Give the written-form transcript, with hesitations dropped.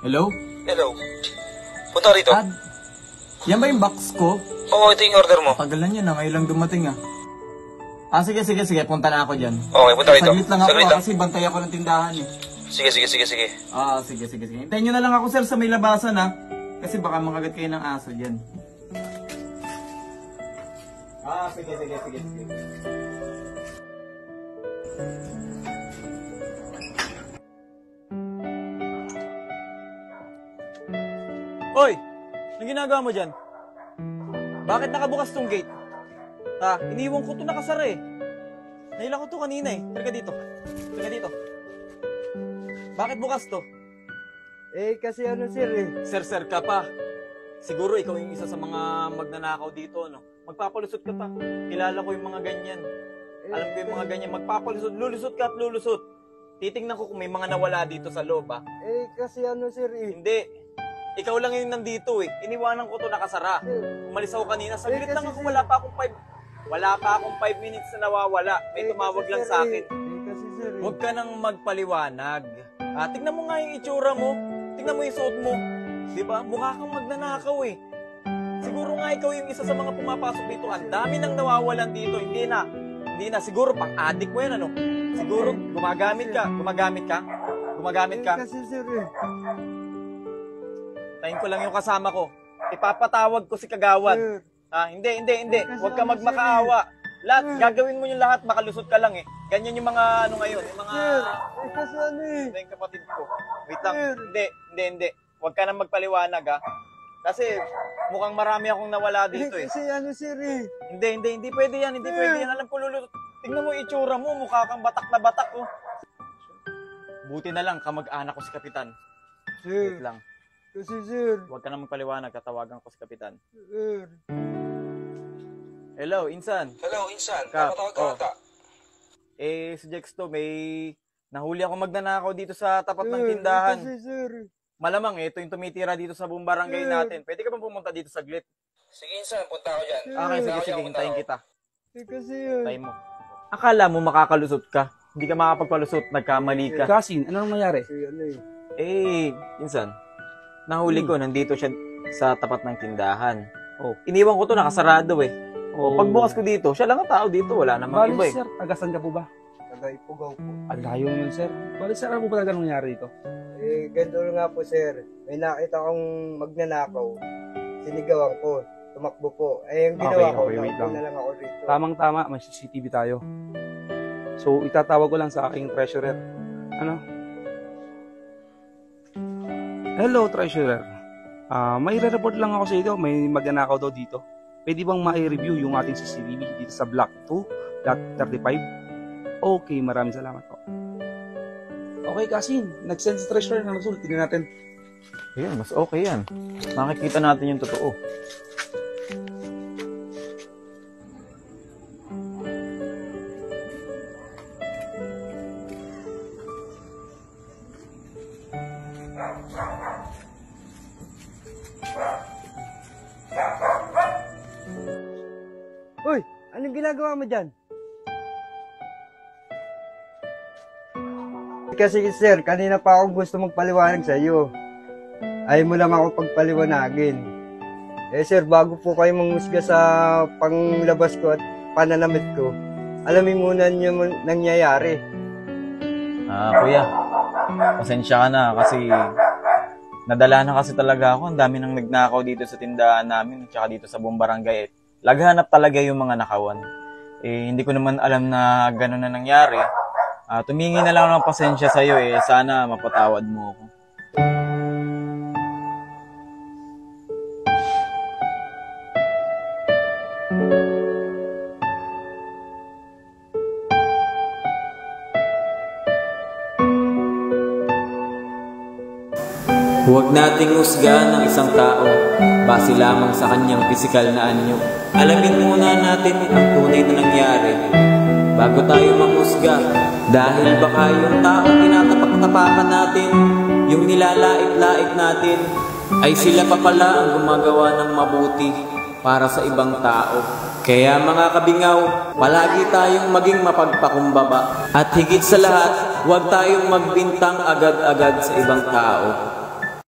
Hello? Hello. Punta rito. Yan ba yung box ko? Oo, ito yung order mo. Tagal na yan, ngayon lang dumating ah. Sige, punta na ako dyan. Okay, punta rito. Saglit lang ako kasi bantay ako ng tindahan eh. Sige. Sige. Hintayin nyo na lang ako sir sa may labasan ah. Kasi baka makagat kayo ng aso dyan. Sige. Hoy! Anong ginagawa mo dyan? Bakit nakabukas tong gate? Iniwan ko to nakasara eh. Naila ko to kanina eh. Tara dito. Bakit bukas to? Kasi sir eh. Sir ka pa. Siguro ikaw yung isa sa mga magnanakaw dito, no? Magpapalusot ka pa. Kilala ko yung mga ganyan. Alam ko yung mga ganyan. Magpapalusot, lulusot ka at lulusot. Titingnan ko kung may mga nawala dito sa loob, ha? Kasi sir eh. Hindi. Ikaw lang yung nandito eh. Iniwanan ko to nakasara. Umalis ako kanina. Saglit lang ako, wala pa akong 5 minutes na nawawala. May tumawag lang sa akin. Kasi sir eh. Huwag ka nang magpaliwanag. Tignan mo nga yung itsura mo. Tignan mo yung suot mo. Diba? Mukha kang magnanakaw eh. Siguro nga ikaw yung isa sa mga pumapasok dito. Ang dami nang nawawalan dito. Hindi na. Siguro pang-addict mo yan, ano? Siguro gumagamit ka. Kasi sir eh. Tayin ko lang yung kasama ko. Ipapatawag ko si Kagawad. Hindi. Huwag ka magmakaawa. Gagawin mo yung lahat, makalusot ka lang eh. Ganyan yung mga ngayon, yung mga... Kasi eh. Yung kapatid ko. Wait lang. Hindi. Huwag ka nang magpaliwanag ha. Kasi mukhang marami akong nawala dito eh. Kasi sir eh. Hindi pwede yan. Alam ko lulusot. Tingnan mo yung itsura mo, mukha kang batak na batak oh. Buti na lang, kamag-anak ko si Kapitan. Sir. Wait lang. Kasi sir. Huwag ka nang magpaliwanag, katawagan ko si Kapitan. Sir. Hello, Insan. Napatawag ka ata. Si Jex to, may nahuli ako magnanakaw dito sa tapat ng tindahan. Kasi sir. Malamang ito yung tumitira dito sa buong barangay natin. Pwede ka bang pumunta dito saglit? Sige, Insan. Punta ako dyan. Okay, sige. Hintayin kita. Kasi yun. Hintayin mo. Akala mo makakalusot ka. Hindi ka makapagpalusot. Nagkamali ka. Kasin, ano nangyari? Insan. Nahuli ko. Nandito siya sa tapat ng tindahan. Iniwan ko to nakasarado eh. Pagbukas ko dito, siya lang ang tao dito. Wala namang iba eh. Sir, tagasan ka po ba? Taga-Ipugaw po. Ang layo naman, sir. Bali, sir, ano po talaga nangyari dito? Ganito nga po sir. May nakita akong magnanakaw. Sinigawan ko. Tumakbo po. Yung ginawa ko, wait lang. na lang ako rito. Tamang-tama, may CCTV tayo. So, itatawag ko lang sa aking treasurer. Hello, treasurer. May re-report lang ako sa iyo. May magnanakaw daw dito. Pwede bang ma-review yung ating CCTV dito sa block 2.35? Okay, maraming salamat po. Okay, Kasin. Nag-send si treasurer ng result. Tingnan natin. Ayan, mas okay yan. Makikita natin yung totoo. Uy! Anong ginagawa mo dyan? Kasi sir, kanina pa ako gusto magpaliwanag sa iyo. Ayaw mo lang ako pagpaliwanagin. Sir, bago po kayo mangusga sa panglabas ko at pananamit ko, alamin muna yung nangyayari. Kuya, pasensya ka na kasi nadala na kasi talaga ako. Ang dami nang nagnakaw dito sa tindahan namin at saka dito sa buong barangay. Laghanap talaga yung mga nakawan. Hindi ko naman alam na gano'n na nangyari. Tumingi na lang ng pasensya sa'yo Sana mapatawad mo ako. Huwag nating husgahan ng isang tao base lamang sa kanyang pisikal na anyo. Alamin muna natin ang tunay na nangyari bago tayo manghusga. Dahil baka yung tao tinatapak-tapakan natin, yung nilalait-lait natin, ay sila pa pala ang gumagawa ng mabuti para sa ibang tao. Kaya mga kabingaw, palagi tayong maging mapagpakumbaba. At higit sa lahat, huwag tayong magbintang agad-agad sa ibang tao.